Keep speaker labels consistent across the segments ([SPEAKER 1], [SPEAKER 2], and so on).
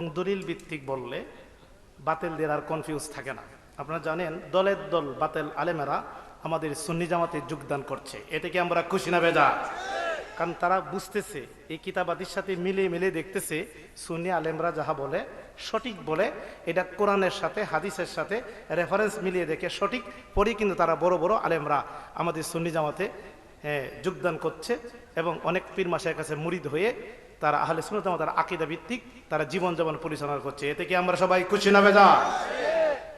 [SPEAKER 1] দলিল ভিত্তিক বললে বাতিলদের আর কনফিউজ থাকে না। আপনারা জানেন দলের দল বাতিল আলেমেরা আমাদের সুন্নি জামাতে যোগদান করছে, এতে কি আমরা খুশি না বেজা? কারণ তারা বুঝতেছে এই কিতাবাদির সাথে মিলিয়ে দেখতেছে সুন্নি আলেমরা যাহা বলে সঠিক বলে, এটা কোরআনের সাথে হাদিসের সাথে রেফারেন্স মিলিয়ে দেখে সঠিক পড়ি, কিন্তু তারা বড় বড় আলেমরা আমাদের সুন্নি জামাতে যোগদান করছে এবং অনেক পীর মাশায়েখের কাছে মুরিদ হয়ে তারা আহলে সুন্নাত ওয়াল জামাতের আকীদা ভিত্তিক তারা জীবন পরিচালনা করছে, এতে কি আমরা সবাই খুশি না বেজা?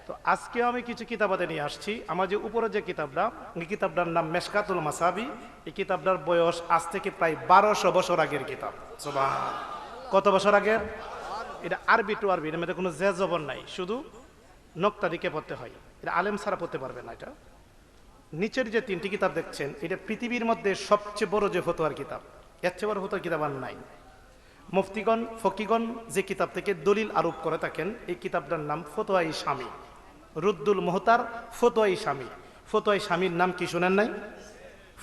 [SPEAKER 1] তো আজকে আমি কিছু কিতাবাতে নিয়ে আসছি। আমার যে উপরে যে কিতাবটা, এই কিতাবটার নাম মেশকাতুল মাসাবি। এই কিতাবটার বয়স আজ থেকে প্রায় 1200 বছর আগের কিতাব। সুবহানাল্লাহ, কত বছর আগের? এটা আরবি টু আরবি, এর মধ্যে কোনো জের জবর নাই, শুধু নক্তা দিকে পড়তে হয়। এটা আলেম ছাড়া পড়তে পারবে না। এটা নিচের যে তিনটি কিতাব দেখছেন, এটা পৃথিবীর মধ্যে সবচেয়ে বড় যে ফতোয়ার কিতাব, এর চেয়ে বড় ফতোয়ার কিতাব আর নাই। মুফতিগণ ফকিগণ যে কিতাব থেকে দলিল আরোপ করে থাকেন, এই কিতাবটার নাম ফতোয়াই শামী, রুদ্দুল মুহতার ফতোয়াই শামী। ফতোয়াই শামীর নাম কি শুনেন নাই?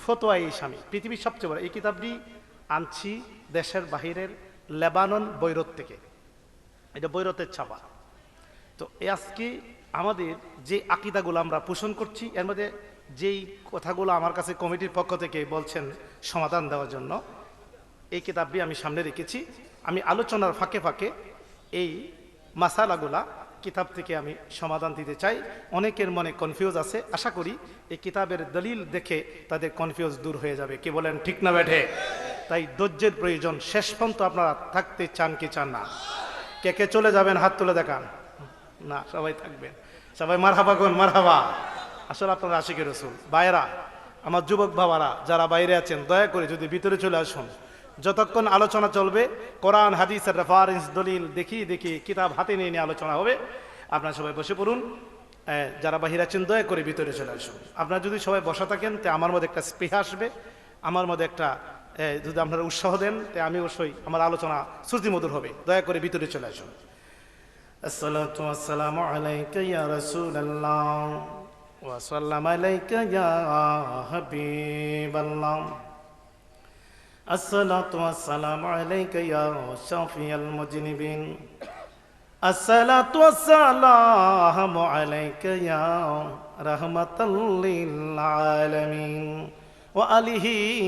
[SPEAKER 1] ফতোয়াই শামী পৃথিবীর সবচেয়ে বড়। এই কিতাবটি আনছি দেশের বাহিরের লেবানন, বৈরত থেকে। এটা বৈরতের ছাপা। তো আজকে আমাদের যে আকীদাগুলো আমরা পোষণ করছি, এর মধ্যে যেই কথাগুলো আমার কাছে কমিটির পক্ষ থেকে বলছেন সমাধান দেওয়ার জন্য, এই কিতাবটি আমি সামনে রেখেছি। আমি আলোচনার ফাঁকে ফাঁকে এই মাসালাগুলা কিতাব থেকে আমি সমাধান দিতে চাই। অনেকের মনে কনফিউজ আছে, আশা করি এই কিতাবের দলিল দেখে তাদের কনফিউজ দূর হয়ে যাবে। কি বলেন, ঠিক না বেঠে? তাই ধৈর্যের প্রয়োজন। শেষ পর্যন্ত আপনারা থাকতে চান কি চান না? কে কে চলে যাবেন হাত তুলে দেখান। না, সবাই থাকবেন। সবাই মারহাবা কোন মারহাবা। আসলে আপনারা আশিকের রাসূল ভাইরা, আমার যুবক বাবারা যারা বাইরে আছেন, দয়া করে যদি ভিতরে চলে আসুন। যতক্ষণ আলোচনা চলবে কোরআন হাদিসের রেফারেন্স দলিল দেখি কিতাব হাতে নিয়ে আলোচনা হবে। আপনারা সবাই বসে পড়ুন। যারা বাহিরে আছেন দয়া করে ভিতরে চলে আসুন। আপনারা যদি সবাই বসা থাকেন তো আমার মধ্যে একটা স্পৃহা আসবে, আমার মধ্যে একটা যদি আপনারা উৎসাহ দেন তো আমি অবশ্যই আমার আলোচনা শ্রুতিমধুর হবে। দয়া করে ভিতরে চলে আসুন। আসসালাতু ওয়াসসালামু আলাইকা ইয়া রাসূলুল্লাহ ওয়া সাল্লামু আলাইকা ইয়া হাবিবাল্লাহ। الصلاة والسلام عليك يا شافي المذنبين. الصلاة والسلام عليك يا رحمة للعالمين وآله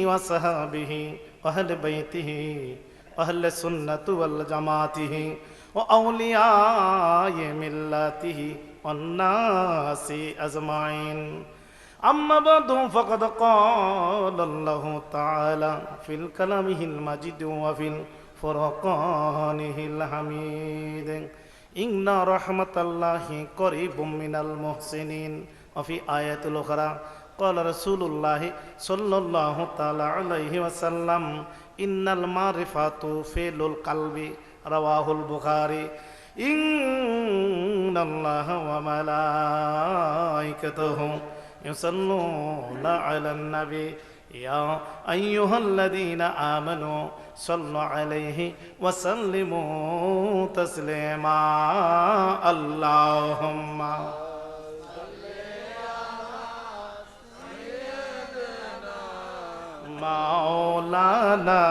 [SPEAKER 1] وصحبه وأهل بيته وأهل السنة والجماعته وأولياء ملته والناس أجمعين. أما بعد فقد قال الله تعالى في الكلامه المجيد وفي الفرقانه الحميد إن رحمة الله قريب من المحسنين. وفي آية أخرى قال رسول الله صلى الله تعالى عليه وسلم إن المعرفة فعل القلب. رواه البخاري. إن الله وملائكته يصلون على النبي يا أيها الذين آمنوا صلوا عليه وسلموا تسليما. اللهم صل على سيدنا مولانا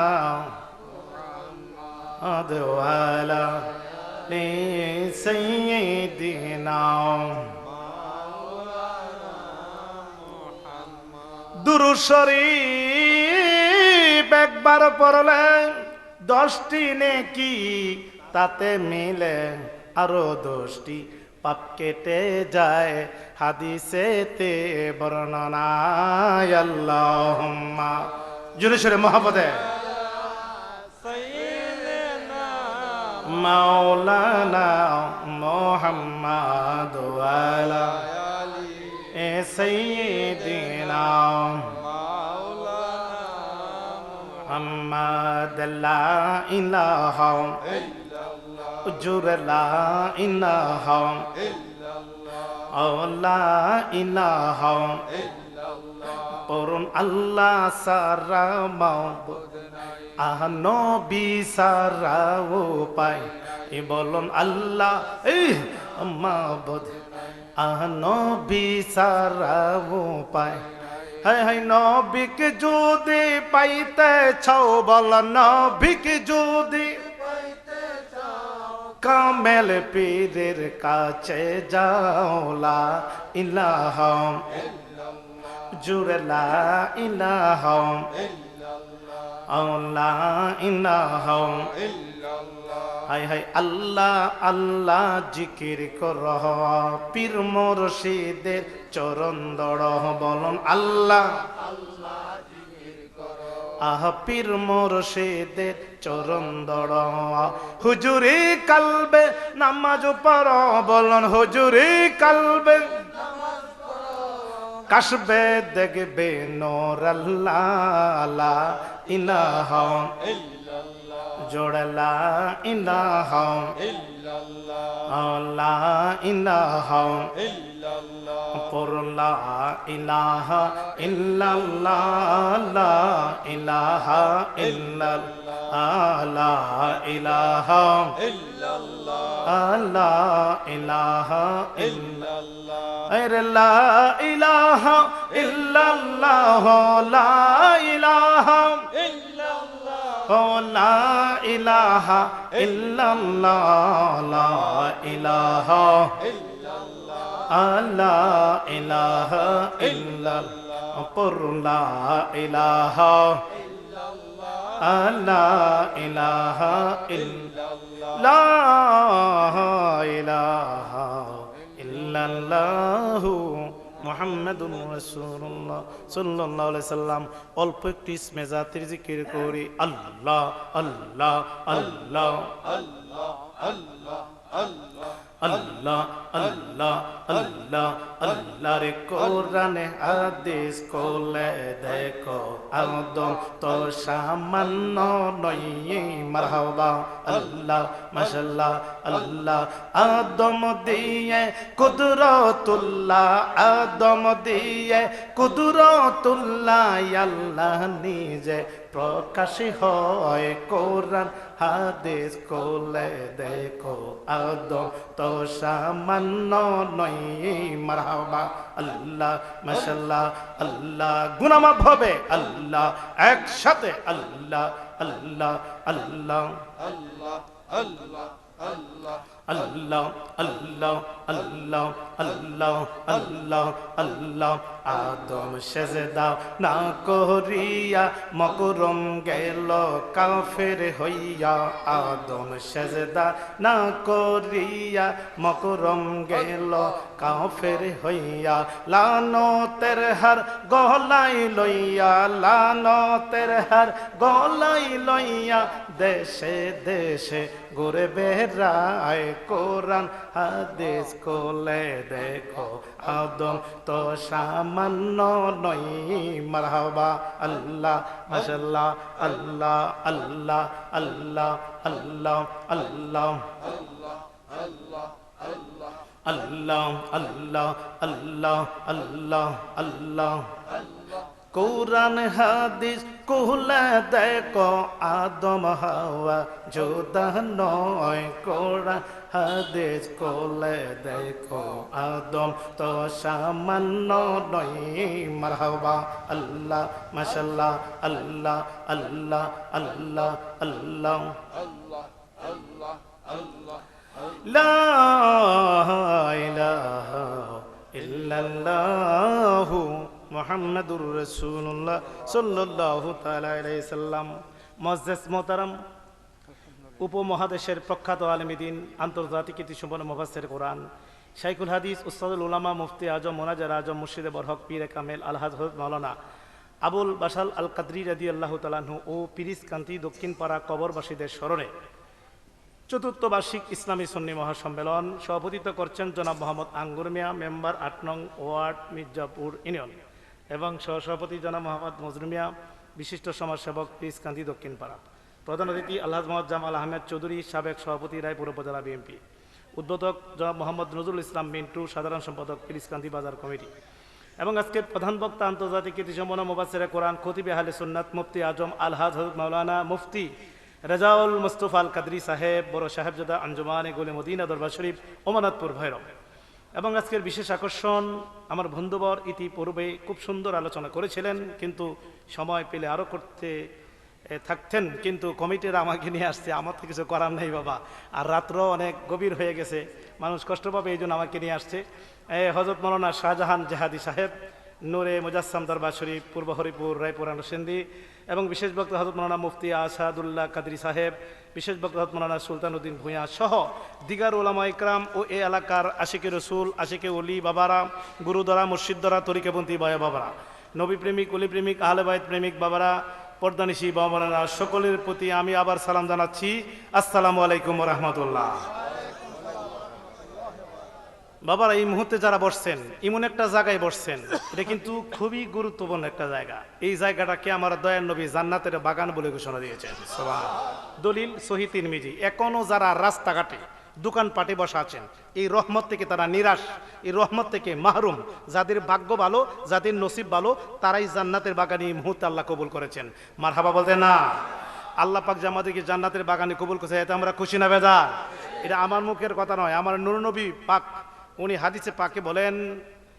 [SPEAKER 1] محمد وعلى آل سيدنا. দুরূদ শরীফ একবার পড়লে 10টি নেকি তাতে মিলে, আরো 10টি পাপ কেটে যায় হাদিসেতে বর্ণনা। আল্লাহুম্মা জোরে সোরে মুহাব্বতে মাওলানা মুহাম্মদ ওয়ালা سيدنا محمد لا إله إلا الله أجر لا إله إلا الله لا إله إلا الله قرن الله সারা মাবুদ নবী সারা উপায় বলুন আল্লাহ মাবুদ নবী সারা উপায়। হায় হায় নবীকে যদি পাইতে চাও, বল নবীকে যদি কামেল পীরের কাছে যাও লা ইলাহা জুড়ে লা ইলাহা লা ইলাহা হাই হাই আল্লাহ আল্লাহ জিকির কর পীর মুর্শিদের চরণ দড় বলুন আল্লাহ আহ পীর মুর্শিদের চরণ দড় হুজুরি কালবে নামাজ পড়ো বলুন হুজুরি কালবে কাশবে দেখবে নূর আল্লাহ ইলাহা জোড়ে লা ইলাহা লা ইলাহা পর লা ইলাহা ইল্লাল্লাহ লা ইলাহা ইল্লাল্লাহ লা ইলাহা ইল্লাল্লাহ লা ইলাহা ইল্লাল্লাহ আরে লা ইলাহা ইল্লাল্লাহ লা ইলাহা লা ইলাহা ইল্লাল্লাহ লা ইলাহা লা ইলাহা ইল্লাল্লাহ পর লা ইলাহা লা ইলাহা ইল্লাল্লাহ লা ইলাহা ইল্লাল্লাহ মুহাম্মাদুর রাসূলুল্লাহ সাল্লাল্লাহু আলাইহি সাল্লাম। অল্প একটু ইসমে জাতির জিকির করি আল্লাহ আল্লাহ আল্লাহ আল্লাহ আল্লাহ আল্লাহ আল্লাহ আল্লাহ আল্লাহ রে কোরআনে হাদিস কোলে দেখো আদম তো সামান্য নয় মারহাবা আল্লাহ মাশাআল্লাহ আল্লাহ আদম দিয়ে কুদরতুল্লাহ আদম দিয়ে কুদরতুল্লাহ আল্লাহ নিজে প্রকাশ হয় কোরআন হাদিস কোলে দেখো আদম তো সামান্য নয় মারহাবা আল্লাহ মাশাআল্লাহ আল্লাহ গুনামাফ হবে আল্লাহ একসাথে আল্লাহ আল্লাহ আল্লাহ আল্লাহ আল্লাহ আল্লাহ আল্লাহ আল্লাহ আল্লাহ আল্লাহ আল্লাহ আল্লাহ আদম সেজদা না করিয়া মকরম গেল কাফের হইয়া আদম সেজদা না করিয়া মকরম গেল কাফের হইয়া লানতের হার গলাই লইয়া লানতের হার গলাই লইয়া দেশে দেশে ঘুরে বেড়ায় কোরআন হাদিস কোলে দেখো আদম তো সামান্য নয় মারহাবা আল্লাহ মাশাআল্লাহ আল্লাহ আল্লাহ আল্লাহ আল্লাহ আল্লাহ আল্লাহ আল্লাহ আল্লাহ আল্লাহ আল্লাহ কোরআন হাদিস কুহলে দেখো আদম হাওয়া জুদা নয় কোরআন হাদিস কোলে দেখো আদম তো সামান্য নয় মারহাবা আল্লাহ মাশাআল্লাহ আল্লাহ আল্লাহ আল্লাহ আল্লাহ আল্লাহ আল্লাহ আল্লাহ লা ইলাহা ইল্লাল্লাহু মুহাম্মাদুর রাসূলুল্লাহ সাল্লাল্লাহু তাআলা আলাইহি সাল্লাম। মুআজ্জাজ মোহতারাম, উপমহাদেশের প্রখ্যাত আলেম দ্বীন, আন্তর্জাতিক কীর্তিসম্পন্ন মুফাসসির কোরআন, শাইখুল হাদিস, উস্তাদুল উলামা, মুফতি আজম, মুনাজ্জার আজম, মুর্শিদে বরহক, পীরে কামেল আল হযরত মাওলানা আবুল বাশাল আল কাদরি রাদিয়াল্লাহু তাআলা আনহু ও পিরিজকান্তি দক্ষিণপাড়া কবরবাসীদের স্মরণে চতুর্থ বার্ষিক ইসলামী সুন্নি মহাসম্মেলন সভাপতিত্ব করছেন জনাব মোহাম্মদ আঙ্গুর মিয়া, মেম্বার ৮ নং ওয়ার্ড, মির্জাপুর ইউনিয়ন, এবং সহসভাপতি জনাব মোহাম্মদ মজরু মিয়া, বিশিষ্ট সমাজসেবক, পিরিজকান্তি দক্ষিণপাড়া। প্রধান অতিথি আলহাজ মোহাম্মদ জামাল আহমেদ চৌধুরী, সাবেক সভাপতি, রায়পুর উপজেলা বিএনপি। উদ্বোধক জনাব মোহাম্মদ নজরুল ইসলাম মিন্টু, সাধারণ সম্পাদক, পিরিজকান্তি বাজার কমিটি। এবং আজকের প্রধান বক্তা আন্তর্জাতিক কীর্তিসম্পন্ন মুফাসসিরে কোরআন, খতিবে আহলে সুন্নাত, মুফতি আজম আলহাজ হযরত মাওলানা মুফতি রেজাউল মুস্তাফা আল কাদরি সাহেব, বড় সাহেবজাদা আঞ্জুমানে গোলে মদিনা দরবার শরীফ, ওমানাতপুর ভৈরব। এবং আজকের বিশেষ আকর্ষণ আমার বন্ধুবর ইতিপূর্বে খুব সুন্দর আলোচনা করেছিলেন, কিন্তু সময় পেলে আরও করতে থাকতেন, কিন্তু কমিটিরা আমাকে নিয়ে আসছে, আমার তো কিছু করার নেই বাবা। আর রাত্র অনেক গভীর হয়ে গেছে, মানুষ কষ্ট পাবে, এই জন্য আমাকে নিয়ে আসছে। হযরত মাওলানা শাহজাহান জেহাদি সাহেব, নূরে মুজাসসাম দরবার শরীফ, পূর্ব হরিপুর, রায়পুর নরসিংদী, এবং বিশেষ বক্তা হযরত মাওলানা মুফতি আসাদুল্লাহ কাদরি সাহেব, বিশেষ বক্তা হযরত মাওলানা সুলতান উদ্দিন ভূঁইয়া সহ দিগার উলামা ইকরাম ও এ এলাকার আশিকে রসুল, আশিকে ওলি বাবারা, গুরুদ্বারা, মসজিদদ্বারা, তরিকাপন্থী ভাইয়া বাবারা, নবী প্রেমিক, অলি প্রেমিক, আহলে বাইত প্রেমিক বাবারা, পর্দানিশী বাবারা, সকলের প্রতি আমি আবার সালাম জানাচ্ছি। আসসালামু আলাইকুম ওয়া রাহমাতুল্লাহ। বাবারা, এই মুহূর্তে যারা বসছেন, এমন একটা জায়গায় বসছেন, এটা কিন্তু খুবই গুরুত্বপূর্ণ একটা জায়গা। এই জায়গাটাকে আমার দয়ার নবী জান্নাতের বাগান বলে ঘোষণা দিয়েছেন। দলিল সহিহ তিরমিজি। এখনো যারা রাস্তাঘাটে দোকানপাটে বসা আছেন, এই রহমত থেকে তারা নিরাশ, এই রহমত থেকে মাহরুম। যাদের ভাগ্য ভালো, যাদের নসিব ভালো, তারাই জান্নাতের বাগানে এই মুহূর্তে আল্লাহ কবুল করেছেন। মারহাবা বলতে না? আল্লাহ পাক যে আমাদেরকে জান্নাতের বাগানে কবুল করেছে, এতে আমরা খুশি না বেজার? এটা আমার মুখের কথা নয়, আমার নূর নবী পাক উনি হাদিসে পাকে বলেন,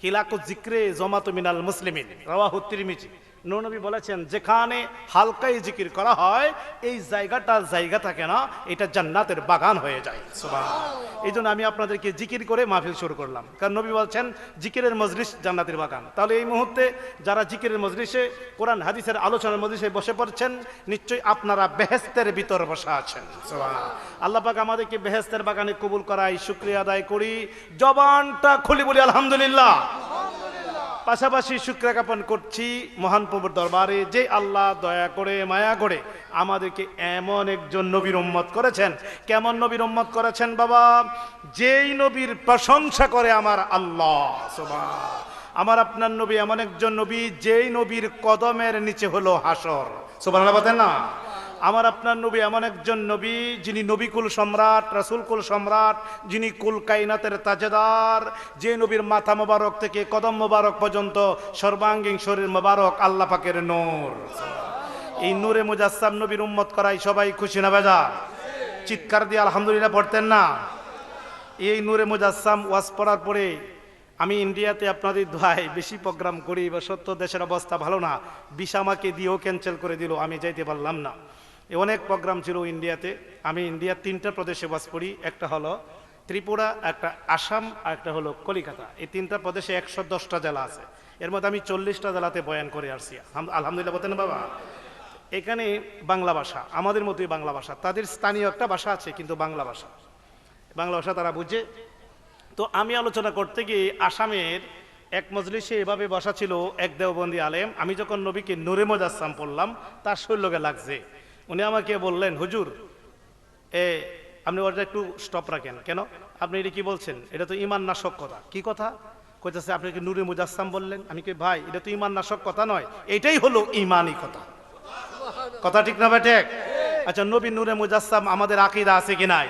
[SPEAKER 1] হিলাকু জিক্রে জমাতু মিনাল মুসলিমিন, রাওয়াহু তিরমিজি। নূর নবী বলেছেন, যেখানে হালকাই জিকির করা হয়, এই জায়গা থাকে না, এটা জান্নাতের বাগান হয়ে যায়। সুবহানাল্লাহ। এই জন্য আমি আপনাদেরকে জিকির করে মাহফিল শুরু করলাম, কারণ নবী বলছেন জিকিরের মজলিস জান্নাতের বাগান। তাহলে এই মুহূর্তে যারা জিকিরের মজলিসে, কোরআন হাদিসের আলোচনার মজলিসে বসে পড়ছেন, নিশ্চয়ই আপনারা বেহেশতের ভিতর বসা আছেন। সুবহানাল্লাহ। আল্লাহ পাক আমাদেরকে বেহেশতের বাগানে কবুল করাই শুকরিয়া আদায় করি। জবানটা খুলি বলি আলহামদুলিল্লাহ। পাশাপাশি শুকরিয়া জ্ঞাপন করছি মহান প্রভুর দরবারে, যে আল্লাহ দয়া করে মায়া করে আমাদেরকে এমন একজন নবীর উম্মত করেছেন। কেমন নবীর উম্মত করেছেন বাবা? যেই নবীর প্রশংসা করে আমার আল্লাহ। সুবহানাল্লাহ। আমার আপনার নবী এমন একজন নবী, যেই নবীর কদমের নিচে হলো হাসর। সুবহানাল্লাহ বলেন না? আমার আপনার নবী এমন একজন নবী, যিনি নবীকুল সম্রাট, রাসূলকুল সম্রাট, যিনি কুল কায়নাতের তাজেদার, যে নবীর মাথা মোবারক থেকে কদম মোবারক পর্যন্ত সর্বাঙ্গীন শরীর মোবারক আল্লাহ পাকের নূর। এই নূরে মুজাসসাম নবীর উম্মত করাই সবাই খুশি না বেজার? চিৎকার দিয়ে আলহামদুলিল্লাহ পড়তেন না? এই নূরে মুজাসসাম ওয়াজ পড়ার পরে আমি ইন্ডিয়াতে আপনাদের দোয়ায় বেশি প্রোগ্রাম করি, বা সত্য দেশের অবস্থা ভালো না, ভিসা আমাকে দিয়েও ক্যান্সেল করে দিল, আমি যাইতে পারলাম না। অনেক প্রোগ্রাম ছিল ইন্ডিয়াতে। আমি ইন্ডিয়ার 3টা প্রদেশে বাস করি, একটা হলো ত্রিপুরা, একটা আসাম, আর একটা হলো কলিকাতা। এই 3টা প্রদেশে 110টা জেলা আছে, এর মধ্যে আমি 40টা জেলাতে বয়ান করে আসছি। আলহামদুলিল্লাহ বলতেন বাবা। এখানে বাংলা ভাষা আমাদের মতোই বাংলা ভাষা, তাদের স্থানীয় একটা ভাষা আছে, কিন্তু বাংলা ভাষা তারা বুঝে। তো আমি আলোচনা করতে গিয়ে আসামের এক মজলিসে এভাবে বসা ছিল এক দেওবন্দি আলেম। আমি যখন নবীকে নূরে মুজাসসাম পড়লাম, তার শরীরকে লাগছে। উনি আমাকে বললেন, হুজুর আপনি ওটা একটু স্টপ রাখেন। কেন? আপনি এটা কি বলছেন? এটা তো ঈমান নাশক কথা। কি কথা? কইতেছে আপনি কি নূরে মুজাসসাম বললেন। আমি কি ভাই, এটা তো ঈমান নাশক কথা নয়, এটাই হলো ঈমানি কথা। কথা ঠিক না ভাই? ঠিক। আচ্ছা, নবী নূরে মুজাসসাম আমাদের আকীদা আছে কি নাই?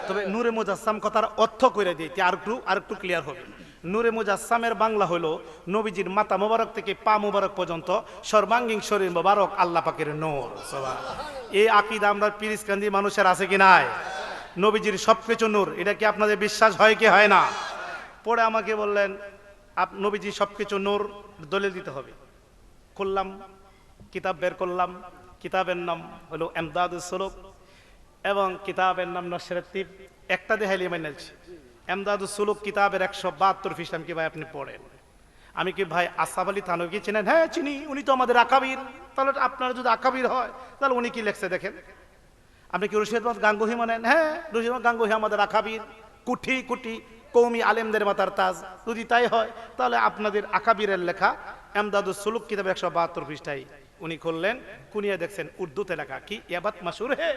[SPEAKER 1] তবে নূরে মুজাসসাম কথার অর্থ করে দিতে আর একটু ক্লিয়ার হবে। নূরে মুজাসসামের বাংলা হলো নবীজির মাথা মোবারক থেকে পা মোবারক পর্যন্ত সর্বাঙ্গীন শরীর মোবারক আল্লাহ পাকের নূর। এই আকীদা আমরা পিরিজকান্দি মানুষের আছে কি নাই? নবীজির সবকিছু নূর। এটা কি আপনাদের বিশ্বাস হয় কি হয় না? পরে আমাকে বললেন, নবীজি সবকিছু নূর, দলিল দিতে হবে। খুললাম, কিতাব বের করলাম। কিতাবের নাম হলো এমদাদুস সুলুক এবং কিতাবের নাম নসরাত তিব। একটা দেখাইলে মেনেছি। এমদাদুস সুলুক কিতাবের 172 পৃষ্ঠা। কি ভাই আপনি পড়েন? আমি কি ভাই আসহাব আলী থানভী চিনেন? হ্যাঁ চিনি, উনি তো আমাদের আকাবির। তাহলে আপনারা যদি আকাবির হয়, তাহলে উনি কি লেখছে দেখেন। আপনি কি রশিদ আহমদ গাঙ্গুহি মানেন? হ্যাঁ, রশিদ আহমদ গাঙ্গুহি আমাদের আকাবির, কুঠি কুঠি কৌমি আলেমদের মাথার তাজ। যদি তাই হয়, তাহলে আপনাদের আকাবিরের লেখা এমদাদুস সুলুক কিতাব 172 পৃষ্ঠায় উনি খুললেন, কুনিয়া দেখছেন উর্দুতে লেখা, কি ইয়াবাত মাশহুর হে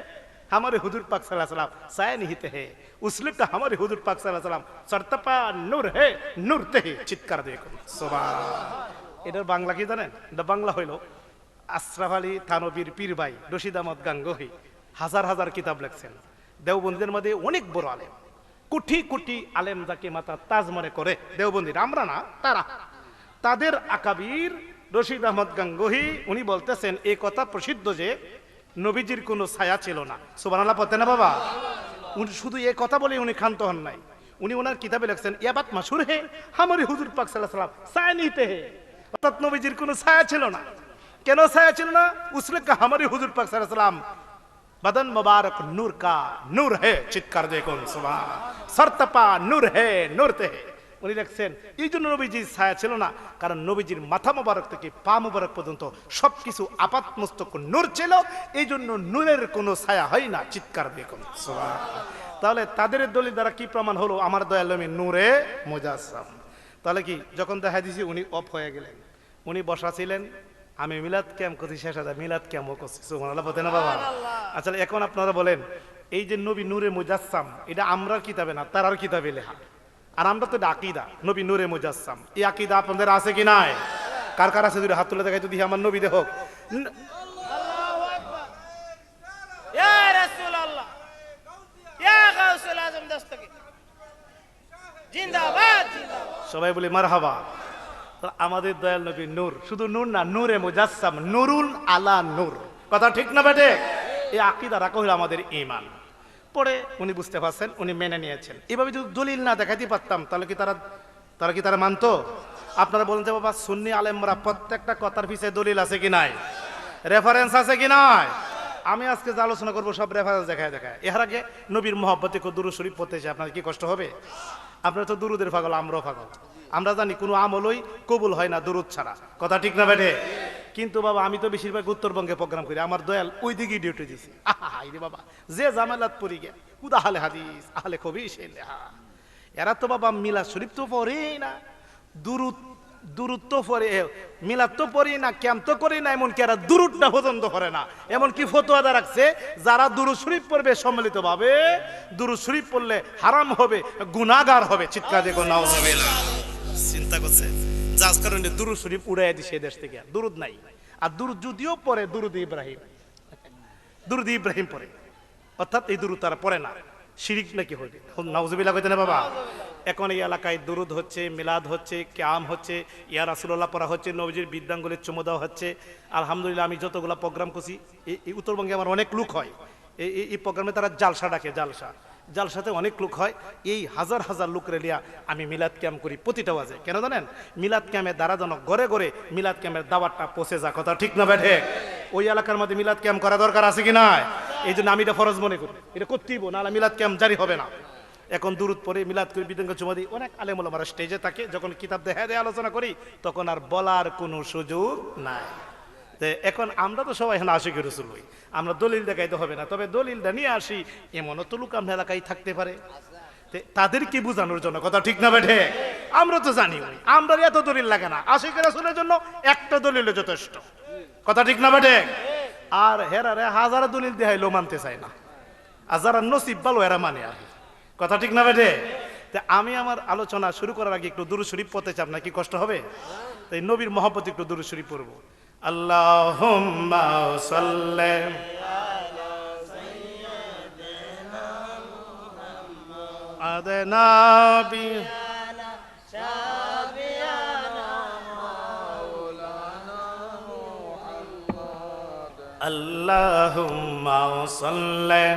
[SPEAKER 1] हमारे हुजूर पाक सल्लल्लाहु अलैहि वसल्लम साय निहित है उसलिए का हमारे हुजूर पाक सल्लल्लाहु अलैहि वसल्लम सरतपा नूर है नूर ते চিৎকার দিয়ে করুন সুবহানাল্লাহ। এটার বাংলা কি জানেন? এটা বাংলা হইল আশরাফ আলী থানভীর পীর ভাই রশিদ আহমদ গাঙ্গুহি হাজার হাজার কিতাব লিখছেন। দেওবন্দিদের মধ্যে অনেক বড় আলেম, কোটি কোটি আলেম যাকে মাথা তাজ মনে করে দেওবন্দির, আমরা না, তারা, তাদের আকাবির রশিদ আহমদ গাঙ্গুহি উনি বলতেছেন এই কথা প্রসিদ্ধ যে নবীজির কোনো ছায়া ছিল না। সুবহানাল্লাহ পড়তে না বাবা? উনি শুধু এই কথা বলে উনি ক্ষান্ত হন নাই। উনি ওনার কিতাবে লিখছেন ইয়া বাত মাশহুর হে হামারে হুজুর পাক সাল্লাল্লাহু আলাইহি ওয়াসাল্লাম ছায়া নিতে হে, অর্থাৎ নবীজির কোনো ছায়া ছিল না। কেন ছায়া ছিল না? उसने कहा हमारे हुजूर पाक सल्लल्लाहु अलैहि वसल्लम बदन मुबारक नूर का नूर है, চিৎকার দেখো সুবহান, সরতপা নূর হে নূর তে হে। উনি লিখছেন এই জন্য নবীজির ছায়া ছিল না, কারণ নবীজির মাথা মোবারক থেকে পা মোবারক পর্যন্ত সবকিছু আপাত মস্তক নূর ছিল, এই জন্য নূরের কোনো ছায়া হয় না, চিৎকার দেখো সুবহান। তাহলে তাদের দলিল দ্বারা কি প্রমাণ হলো আমার দয়াল নবী নূরে মুজাসসাম? তাহলে কি যখন দেখা দিছি উনি অফ হয়ে গেলেন, উনি বসা ছিলেন, আমি মিলাদ ক্যাম্প করছি, শেষ হাজার মিলাদ ক্যাম্পও করছি, সুবহানাল্লাহ বলতে না বাবা? আচ্ছা এখন আপনারা বলেন এই যে নবী নূরে মুজাসসাম এটা আমরার কিতাবে না তারার কিতাবে লেখা, আর আমরা তো এটা আকীদা নবী নূরে মুজাসসাম, এই আকীদা আপনাদের আছে কি নাই? কার কার আছে? যদি হাত তুলে দেখাই, যদি আমার নবী দেখো।
[SPEAKER 2] আল্লাহু আকবার, ইয়া রাসূলুল্লাহ, ইয়া গাউসুল আজম দস্তগীর, জিন্দাবাদ জিন্দাবাদ।
[SPEAKER 1] সবাই বলি মারহাবা। আমাদের দয়াল নবী নূর, শুধু নূর না, নূরে মুজাসসাম, নুরুন আলা নূর, কথা ঠিক না বেটে? এই আকীদা রাখা হলো আমাদের ঈমান। পরে উনি বুঝতে পারছেন, উনি মেনে নিয়েছেন। এভাবে যদি দলিল না দেখাইতে পারতাম তাহলে কি তারা মানতো? আপনারা বলেন যে বাবা সুন্নি আলেমরা প্রত্যেকটা কথার পিছে দলিল আছে কি নাই, রেফারেন্স আছে কি নাই? আমি আজকে যে আলোচনা করবো সব রেফারেন্স দেখায়। এর আগে নবীর মহব্বতে দুরূদ শরীফ পড়তে চাই, আপনার কি কষ্ট হবে? আপনারা তো দুরুদের পাগল, আমরাও পাগল। আমরা জানি কোনো আমলই কবুল হয় না দুরুদ ছাড়া, কথা ঠিক না বেটে? কিন্তু বাবা আমি তো বেশিরভাগ উত্তরবঙ্গে প্রোগ্রাম করি, আমার দয়াল ওই দিকেই ডিউটি দিছি। রে বাবা যে জামালাত পড়ি গে উদা আহলে হাদিস আহলে খবিস এরা তো বাবা মিলাদ শরীফ তো পড়েই না, দুরুদ তো পড়ে, মিলাদ তো পড়ি না, ক্যাম্প তো করি না, এমনকি এরা দুরুদটা পর্যন্ত করে না। এমনকি ফতোয়া রাখছে যারা দুরুদ শরীফ পড়বে সম্মিলিত ভাবে, দুরুদ শরীফ পড়লে হারাম হবে, গুনাহগার হবে, চিৎকার দেখো নাউজুবিল্লাহ। চিন্তা করছে যার কারণে দুরুদ শরীফ উড়াইয়া দিছে দেশ থেকে, দুরুদ নাই। আর দুরুদ যদিও পড়ে দুরুদ ইব্রাহিম পড়ে, অর্থাৎ এই দুরুদ তারা পড়ে না, শিরিক নাকি হইবে, নাউজুবিল্লাহ কইতে না বাবা? এখন এই এলাকায় দুরুদ হচ্ছে, মিলাদ হচ্ছে, কিয়াম হচ্ছে, ইয়া রাসূলুল্লাহ পড়া হচ্ছে, নবীজির বৃদ্ধাঙ্গুলির চুমু দেওয়া হচ্ছে। আলহামদুলিল্লাহ আমি যতগুলো প্রোগ্রাম করছি এই উত্তরবঙ্গে আমার অনেক লোক হয়, এই প্রোগ্রামে তারা জালসা ডাকে, জালসাতে অনেক লোক হয়। এই হাজার হাজার লোক রেলিয়া আমি মিলাদ ক্যাম্প করি প্রতিটা ওয়াজে। কেন জানেন? মিলাদ ক্যাম্পের দ্বারা যেন ঘরে ঘরে মিলাদ ক্যাম্পের দাওয়াতটা পৌঁছে যা, কথা ঠিক না বেঠে? ওই এলাকার মধ্যে মিলাদ ক্যাম্প করা দরকার আছে কি না? এই জন্য আমি এটা ফরজ মনে করি, এটা করতেইব, নাহলে মিলাদ ক্যাম্প জারি হবে না। এখন দুরুদ পড়ে মিলাদ করে বিদঙ্গ চুমা দিই, অনেক আলেম ওলামারা স্টেজে থাকে, যখন কিতাব দেখায় আলোচনা করি তখন আর বলার কোনো সুযোগ নাই। এখন আমরা তো সবাই এখানে আশিক রসুল হই, আমরা দলিল দেখাইতে হবে না, তবে দলিলটা নিয়ে আসি। এমনও তো লোক আমরা এলাকায় থাকতে পারে, তাদেরকে বোঝানোর জন্য, কথা ঠিক না বেঠে? আমরা তো জানি আমরা এত দলিল লাগে না, আশিক রসুলের জন্য একটা দলিল যথেষ্ট, কথা ঠিক না বেঠে? আর হেরারে হাজার দলিল দেখাইলেও মানতে চায় না, আর যারা নসিব ভালো এরা মানে আর, কথা ঠিক না বেঠে? আমি আমার আলোচনা শুরু করার আগে একটু দুরূদ শরীফ পড়তে চাই, আপনার কি কষ্ট হবে? তাই নবীর মহব্বতে একটু দুরূদ শরীফ পড়বো। আল্লাহুম্মা সাল্লি আলা সাইয়্যিদিনা মুহাম্মদ নবী শাফিয়ানা মাওলানা মুহাম্মদ। আল্লাহুম্মা সাল্লি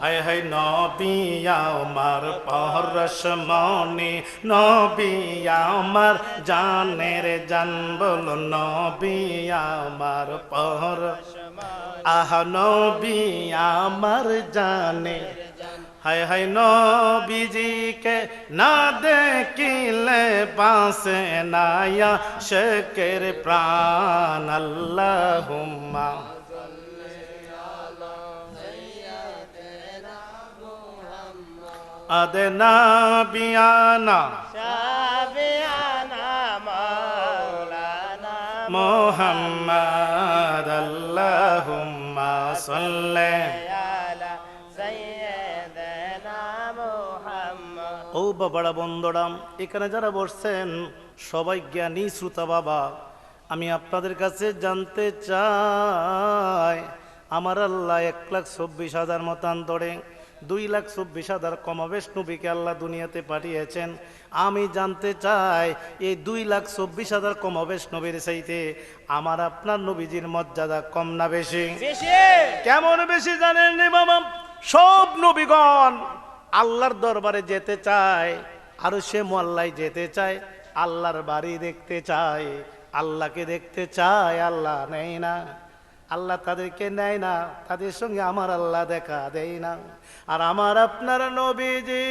[SPEAKER 1] হায় হায় নবী আমার পরশমণি, নবী আমার জানের জান, বলো নবী আমার পরশমণি, আহ নবী আমার জানে। হায় হায় নবীজিকে না দেখিলে বাঁচে না আশিকের প্রাণ। আল্লাহুম্মা আদনা বিয়ানা শাফিয়ানা মাওলানা মুহাম্মদ। আল্লাহুম্মা সাল্লি আলা সাইয়্যিদিনা মুহাম্মদ। ও বাবারা বন্ধুরা, এখানে যারা বসছেন সবাই জ্ঞানী শ্রোতা বাবা, আমি আপনাদের কাছে জানতে চাই, আমার আল্লাহ 1,24,000 মতান্তরে 2,24,000 কমবেশ নবীকে আল্লাহ দুনিয়াতে পাঠিয়েছেন। আমি জানতে চাই এই 2,24,000 কমবেশ নবীর চাইতে আমার আপনার নবীজির মর্যাদা কম না বেশি? কেমন বেশি জানেন নি বাবা? সব নবীগণ আল্লাহর দরবারে যেতে চায়, আর সে মোল্লায় যেতে চায়, আল্লাহর বাড়ি দেখতে চায়, আল্লাহকে দেখতে চায়, আল্লাহ নেয় না। আল্লাহ তাদেরকে নেয় না, তাদের সঙ্গে আমার আল্লাহ দেখা দেয় না। আর আমার আপনার নবীজি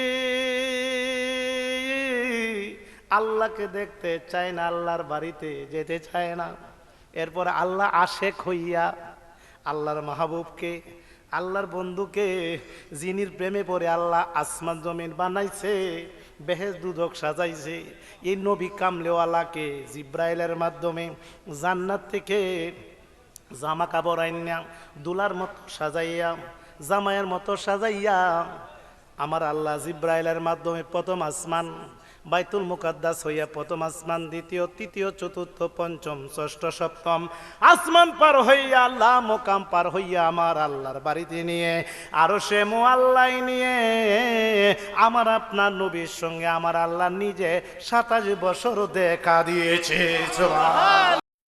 [SPEAKER 1] আল্লাহকে দেখতে চায় না, আল্লাহর বাড়িতে যেতে চায় না। এরপর আল্লাহ আশেক হইয়া আল্লাহর মাহবুবকে, আল্লাহর বন্ধুকে, যিনির প্রেমে পড়ে আল্লাহ আসমান জমিন বানাইছে, বেহেশত দুজক সাজাইছে, এই নবী কামলেওয়ালাকে জিব্রাইলের মাধ্যমে জান্নাত থেকে জামা কাপড় আইনা দুলার মতো সাজাইয়া, জামাইয়ের মতো সাজাইয়া আমার আল্লাহ জিব্রাইলের মাধ্যমে প্রথম আসমান বাইতুল মুকাদ্দাস হইয়া প্রথম আসমান, দ্বিতীয়, তৃতীয়, চতুর্থ, পঞ্চম, ষষ্ঠ, সপ্তম আসমান পার হইয়া, আল্লাহ মোকাম পার হইয়া আমার আল্লাহর বাড়িতে নিয়ে আরো সে আল্লাহ নিয়ে আমার আপনার নবীর সঙ্গে আমার আল্লাহ নিজে 27 বছর দেখা দিয়েছে। সুবহান।